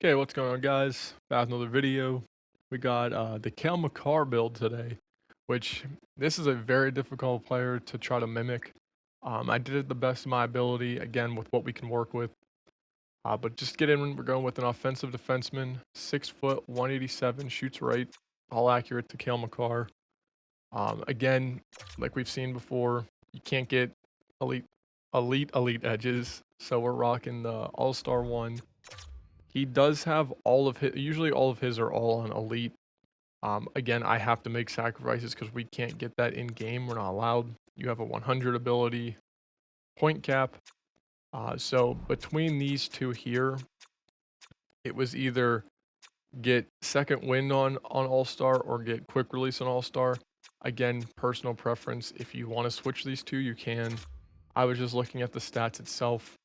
Okay, what's going on, guys? Back with another video. We got the Cale Makar build today, which this is a very difficult player to try to mimic. I did it the best of my ability, again, with what we can work with. But just get in, we're going with an offensive defenseman, 6 foot, 187, shoots right, all accurate to Cale Makar. Again, like we've seen before, you can't get elite, elite edges, so we're rocking the All-Star one. He does have all of his, usually all of his are all on elite. Again, I have to make sacrifices because we can't get that in game. We're not allowed. You have a 100 ability point cap. So between these two here, it was either get second wind on All Star or get quick release on All Star. Again, personal preference. If you want to switch these two, you can. I was just looking at the stats itself.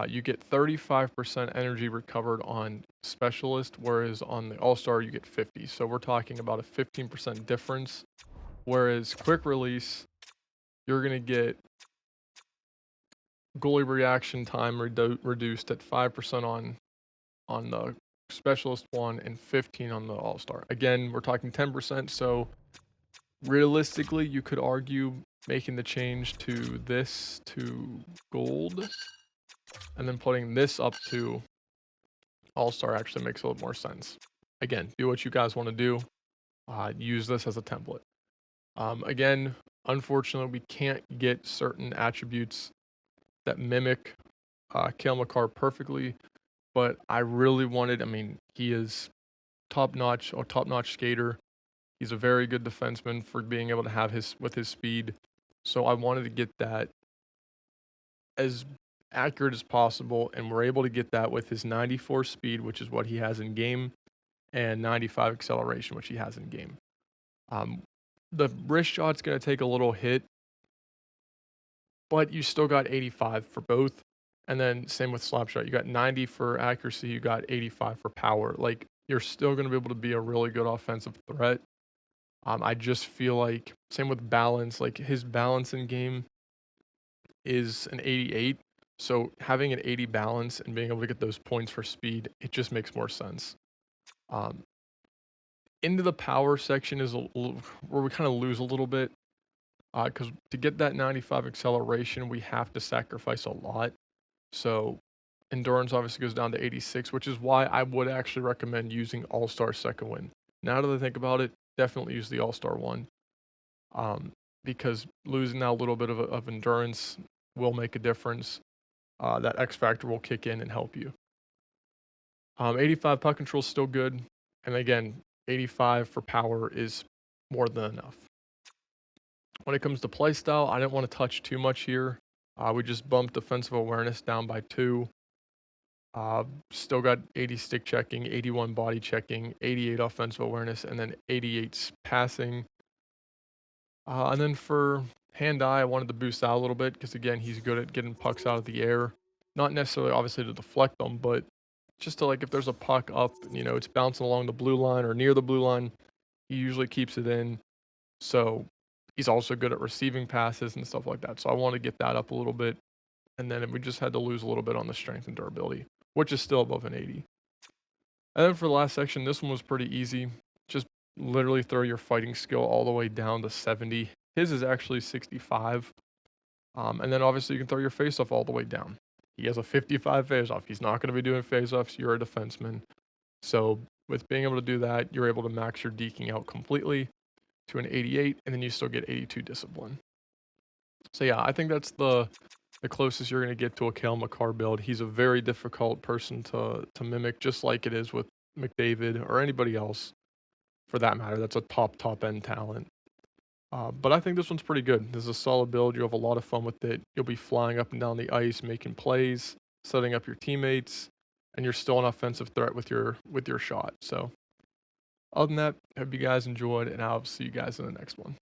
You get 35% energy recovered on Specialist, whereas on the All-Star you get 50. So we're talking about a 15% difference. Whereas Quick Release, you're going to get goalie reaction time reduced at 5% on the Specialist one and 15 on the All-Star. Again, we're talking 10%, so realistically you could argue making the change to this to gold and then putting this up to All-Star actually makes a little more sense. Again, do what you guys want to do. Use this as a template. Again, unfortunately, we can't get certain attributes that mimic Cale Makar perfectly, but I really wanted, I mean, he is top-notch, a top-notch skater. He's a very good defenseman for being able to have with his speed. So I wanted to get that as accurate as possible, and we're able to get that with his 94 speed, which is what he has in game, and 95 acceleration, which he has in game. The wrist shot's going to take a little hit, but you still got 85 for both. And then same with slap shot. You got 90 for accuracy, you got 85 for power. Like, you're still going to be able to be a really good offensive threat. I just feel like, same with balance, like his balance in game is an 88. So having an 80 balance and being able to get those points for speed, it just makes more sense. Um, into the power section is where we kind of lose a little bit because to get that 95 acceleration, we have to sacrifice a lot. So endurance obviously goes down to 86, which is why I would actually recommend using All-Star second win. Now that I think about it, definitely use the All-Star one because losing that little bit of endurance will make a difference. That X factor will kick in and help you. 85 puck control is still good, and again, 85 for power is more than enough. When it comes to playstyle, I didn't want to touch too much here. We just bumped defensive awareness down by 2. Still got 80 stick checking, 81 body checking, 88 offensive awareness, and then 88 passing. And then for hand-eye, I wanted to boost out a little bit because, again, he's good at getting pucks out of the air. Not necessarily, obviously, to deflect them, but just to, like, if there's a puck up, it's bouncing along the blue line or near the blue line, he usually keeps it in. So he's also good at receiving passes and stuff like that. So I want to get that up a little bit. And then we just had to lose a little bit on the strength and durability, which is still above an 80. And then for the last section, this one was pretty easy. Just literally throw your fighting skill all the way down to 70. His is actually 65. And then obviously you can throw your face-off all the way down. He has a 55 face-off. He's not going to be doing face-offs. You're a defenseman. So with being able to do that, you're able to max your deking out completely to an 88, and then you still get 82 discipline. So yeah, I think that's the closest you're going to get to a Cale Makar build. He's a very difficult person to mimic, just like it is with McDavid or anybody else, for that matter. That's a top end talent. But I think this one's pretty good. This is a solid build. You'll have a lot of fun with it. You'll be flying up and down the ice, making plays, setting up your teammates, and you're still an offensive threat with your shot. So other than that, hope you guys enjoyed, and I'll see you guys in the next one.